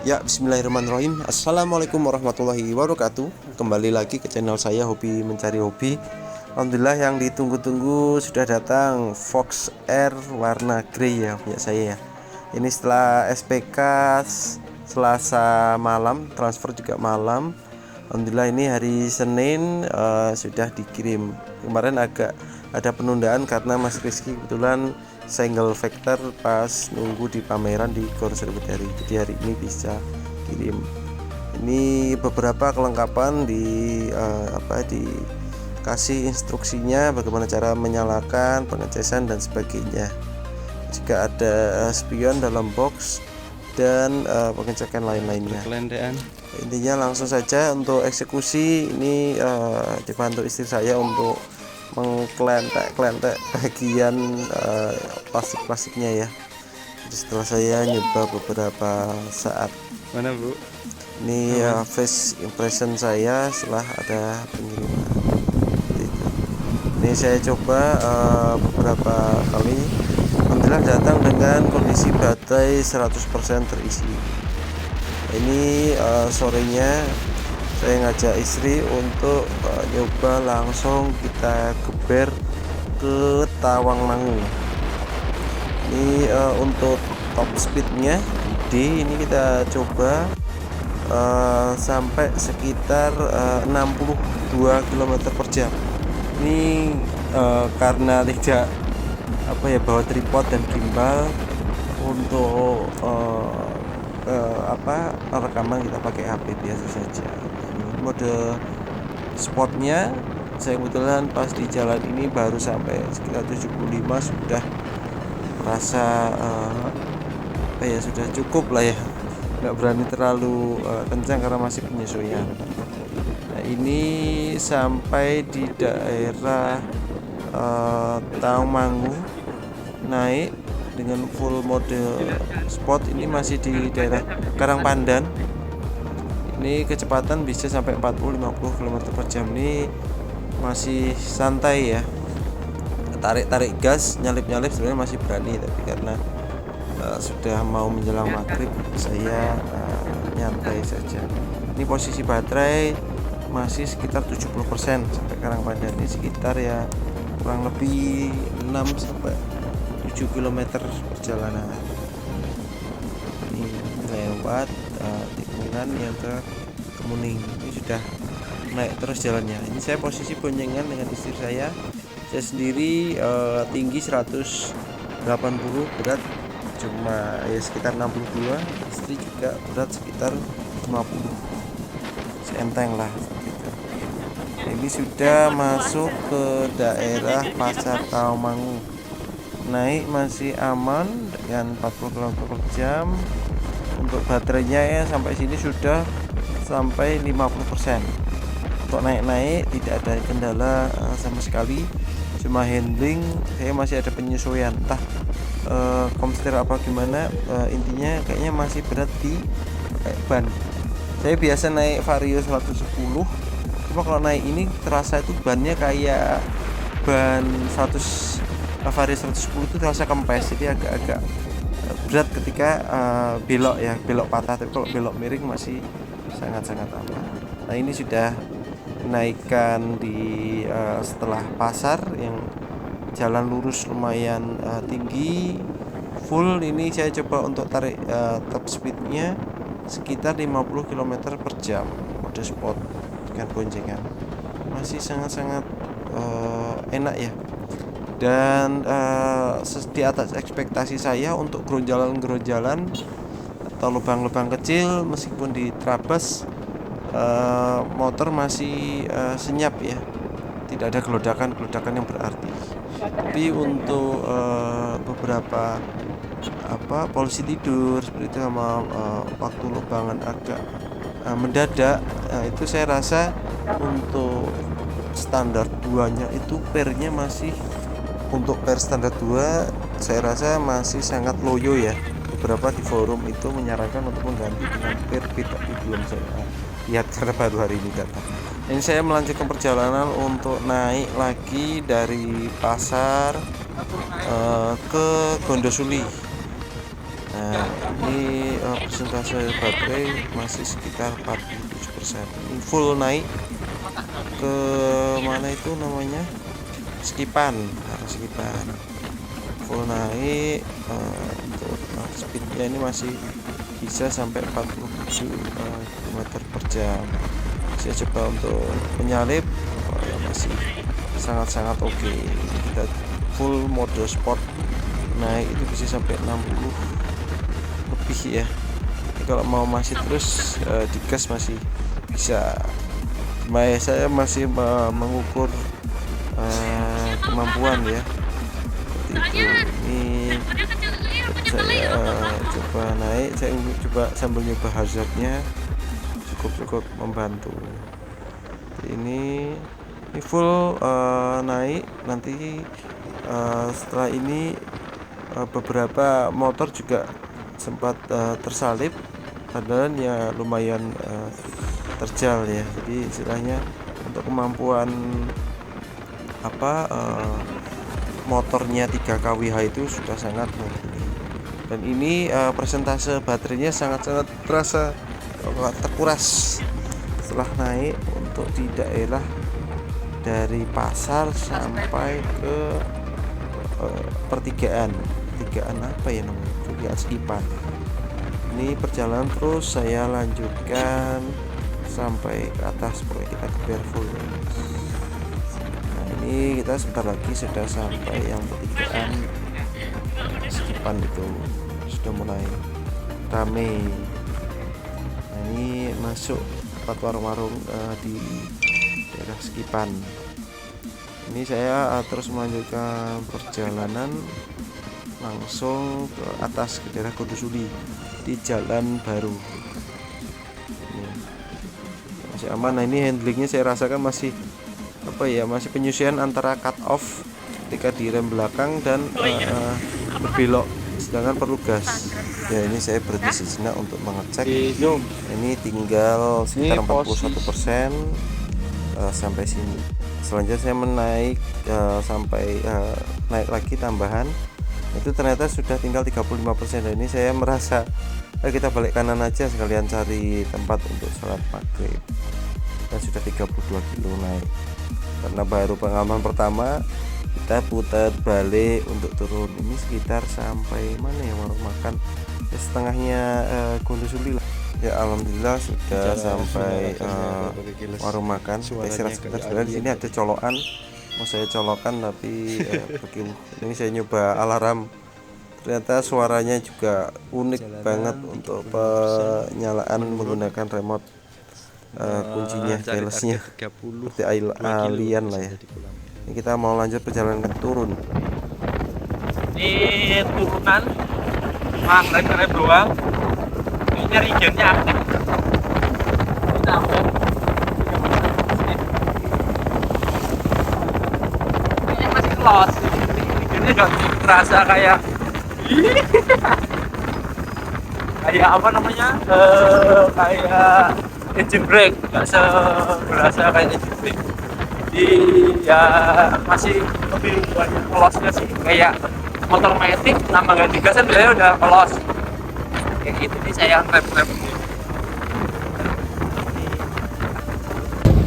Ya, bismillahirrahmanirrahim. Assalamualaikum warahmatullahi wabarakatuh. Kembali lagi ke channel saya, Hobi Mencari Hobi. Alhamdulillah yang ditunggu-tunggu sudah datang, Fox Air warna grey ya, punya saya ya. Ini setelah SPK Selasa malam, transfer juga malam. Alhamdulillah ini hari Senin sudah dikirim. Kemarin agak ada penundaan karena Mas Rizky kebetulan single factor pas nunggu di pameran di Gor Serpedari. Jadi hari ini bisa kirim. Ini beberapa kelengkapan dikasih instruksinya bagaimana cara menyalakan, pengecasan dan sebagainya. Jika ada spion dalam box dan pengecekan lain-lainnya. Intinya langsung saja untuk eksekusi ini dibantu istri saya untuk mengklentek bagian plastik-plastiknya ya. Jadi setelah saya nyoba beberapa saat. Mana Bu? Ini face impression saya setelah ada pengiriman. Ini saya coba beberapa kali. Alhamdulillah datang dengan kondisi baterai 100% terisi. Ini sorenya saya ngajak istri untuk nyoba langsung kita geber ke Tawangmangu. Ini untuk top speednya D ini kita coba sampai sekitar 62 km per jam. Ini karena tidak bawa tripod dan gimbal untuk rekaman kita pakai HP biasa saja. Mode spotnya saya kebetulan pas di jalan ini baru sampai sekitar 75 sudah merasa sudah cukup lah ya, nggak berani terlalu kencang karena masih penyesuaian. Nah ini sampai di daerah Tawangmangu naik dengan full mode sport. Ini masih di daerah Karangpandan. Ini kecepatan bisa sampai 40-50 km per jam. Ini masih santai ya. Tarik gas, nyalip sebenarnya masih berani, tapi karena sudah mau menjelang maghrib saya nyantai saja. Ini posisi baterai masih sekitar 70% sampai Karangpandan. Ini sekitar ya kurang lebih 6-7 km perjalanan. Ini lewat tikungan yang ke Kemuning. Ini sudah naik terus jalannya. Ini saya posisi boncengan dengan istri saya. Saya sendiri tinggi 180, berat cuma ya sekitar 62. Istri juga berat sekitar 50. Seenteng lah gitu. Ini sudah masuk ke daerah Pasar Tawangmangu. Naik masih aman dengan 40 km per jam. Untuk baterainya ya sampai sini sudah sampai 50%. Untuk naik tidak ada kendala sama sekali. Cuma handling saya masih ada penyesuaian, entah komputer apa gimana. Intinya kayaknya masih berat di ban. Saya biasa naik Vario 110, cuma kalau naik ini terasa itu bannya kayak ban Vario 110 itu terasa kempes, jadi agak-agak berat ketika belok patah. Tapi kalau belok miring masih sangat-sangat aman. Nah ini sudah naikkan di setelah pasar yang jalan lurus lumayan tinggi full. Ini saya coba untuk tarik top speednya sekitar 50 km per jam mode sport dengan boncengan. Masih sangat-sangat enak ya, dan di atas ekspektasi saya. Untuk geronjalan atau lubang-lubang kecil meskipun di trabas motor masih senyap ya, tidak ada gelodakan yang berarti. Tapi untuk beberapa polisi tidur seperti itu sama waktu lubangan agak mendadak, itu saya rasa untuk standar 2-nya itu pernya masih, untuk per standar 2 saya rasa masih sangat loyo ya. Beberapa di forum itu menyarankan untuk mengganti dengan per tapi belum saya lihat karena baru hari ini datang. Ini saya melanjutkan perjalanan untuk naik lagi dari pasar ke Gondosuli. Nah, ini persentase baterai masih sekitar 47%. Ini full naik ke mana itu namanya, skipan, skipan full naik. Untuk speednya ini masih bisa sampai 47 km per jam. Saya coba untuk menyalip, masih sangat-sangat oke. Kita full mode sport naik itu bisa sampai 60 lebih ya. Jadi kalau mau masih terus digas masih bisa. Saya masih mengukur kemampuan ya, seperti itu. Ini saya coba naik, saya coba sambil nyoba hazardnya, cukup membantu. Ini full naik. Nanti setelah ini beberapa motor juga sempat tersalip, padahal ya lumayan terjal ya. Jadi istilahnya untuk kemampuan motornya 3 kWh itu sudah sangat mumpuni. Dan ini persentase baterainya sangat-sangat terasa terkuras setelah naik untuk di daerah dari pasar sampai ke pertigaan apa ya namanya, pertigaan Skipan. Ini perjalanan terus saya lanjutkan sampai ke atas, pokoknya kita ke Barefoot. Nah, ini kita sebentar lagi sudah sampai yang pertigaan Skipan, itu sudah mulai rame. Nah, ini masuk tempat warung-warung di daerah Skipan. Ini saya terus melanjutkan perjalanan langsung ke atas ke daerah Gondosuli di jalan baru. Ini masih aman. Nah, ini handlingnya saya rasakan masih masih penyesuaian antara cut off ketika di rem belakang dan berbelok, sedangkan perlu gas. Ya, ini saya berhenti sejenak untuk mengecek. Ini tinggal sekitar 41% sampai sini. Selanjutnya saya menaik sampai naik lagi tambahan, itu ternyata sudah tinggal 35%. Dan ini saya merasa kita balik kanan aja sekalian cari tempat untuk sholat maghrib. Dan sudah 32 kilo naik, karena baru pengalaman pertama. Kita putar balik untuk turun. Ini sekitar sampai mana ya, warung makan ya, setengahnya Gondosuli lah ya. Alhamdulillah sudah sampai warung makan. Saya sekitar di sini ada colokan, mau saya colokan tapi begini. Ini saya nyoba alarm, ternyata suaranya juga unik banget untuk penyalaan menggunakan remote kuncinya, keylessnya, seperti alien lah ya. Ini kita mau lanjut perjalanan turun. Ini turunan rem doang. Ini regionnya aktif. Kita ini masih close. Regionnya gak terasa kayak kayak apa namanya, kayak engine brake, nggak berasa kayak engine brake. Ya masih lebih banyak kolosnya sih, kayak motor matic nambah ganti gas kan biasanya udah kolos kayak gitu nih. Saya rem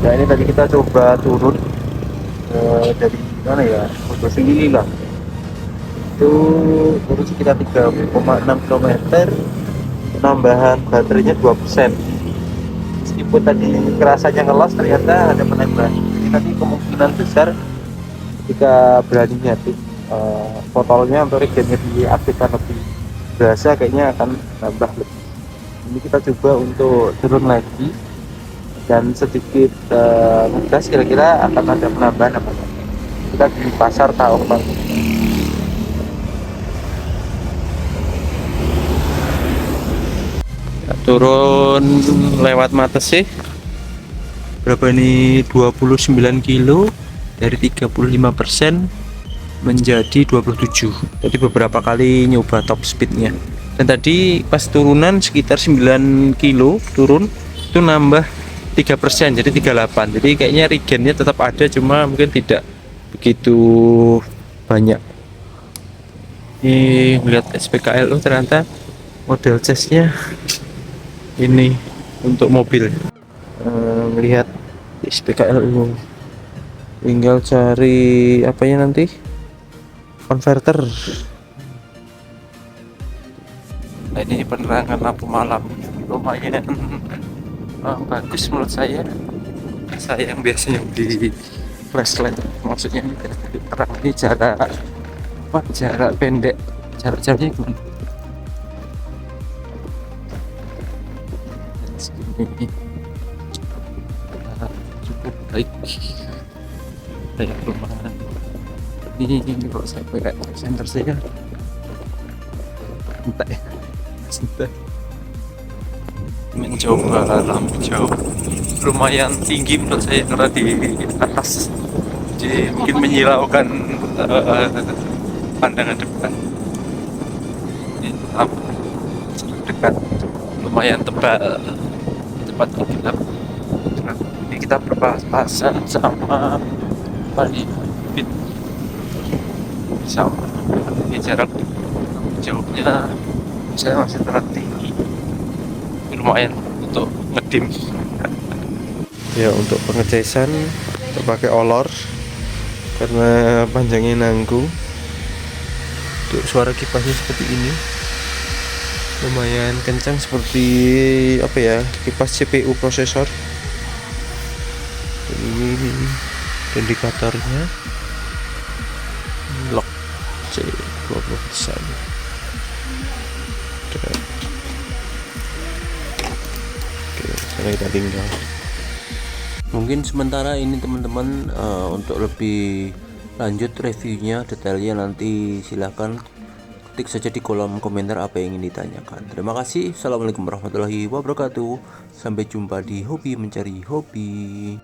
Nah, ini tadi kita coba turun dari mana ya, Gondosuli lah, itu turun sekitar 3,6 km, penambahan baterainya 2%. Meskipun tadi kerasanya ngelos, ternyata ada penambahan. Jadi nanti kemungkinan besar ketika berani nyeting botolnya atau regennya diaktifkan lebih berasa, kayaknya akan nambah lebih. Ini kita coba untuk turun lagi dan sedikit ngegas, kira-kira akan ada penambahan apa enggak. Kita di pasar Taong Bang. turun lewat Matesih berapa ini, 29 kilo, dari 35% menjadi 27. Jadi beberapa kali nyoba top speednya. Dan tadi pas turunan sekitar 9 kilo turun itu nambah 3%, jadi 38. Jadi kayaknya regennya tetap ada, cuma mungkin tidak begitu banyak. Ini lihat SPKL, ternyata model chassis-nya ini untuk mobil. Melihat SPKLU, tinggal cari apanya nanti, konverter. Nah, ini penerangan lampu malam lumayan bagus menurut saya. Saya yang biasanya di flashlight, maksudnya ini terang, ini jarak pendek, jaraknya gimana? Segini cukup baik, kayak lumayan. Ini kalau saya pakai center saya entah ya, entah menjauh ke lampu jauh lumayan tinggi menurut saya karena di atas, jadi mungkin menyilaukan pandangan depan. Ini lampu dekat lumayan tebal, cepat gelap. Ini kita berpapasan sama Bali Fit sama, ini jarak jauhnya saya masih terlalu tinggi, lumayan untuk ngedim. Ya, untuk pengecasan kita pakai olor karena panjangnya nanggung. Untuk suara kipasnya seperti ini, lumayan kencang, seperti apa ya, kipas CPU prosesor. Ini indikatornya lock C20%. Oke, sekarang kita tinggal. Mungkin sementara ini teman-teman, untuk lebih lanjut reviewnya, detailnya nanti silahkan ketik saja di kolom komentar apa yang ingin ditanyakan. Terima kasih. Assalamualaikum warahmatullahi wabarakatuh. Sampai jumpa di Hobi Mencari Hobi.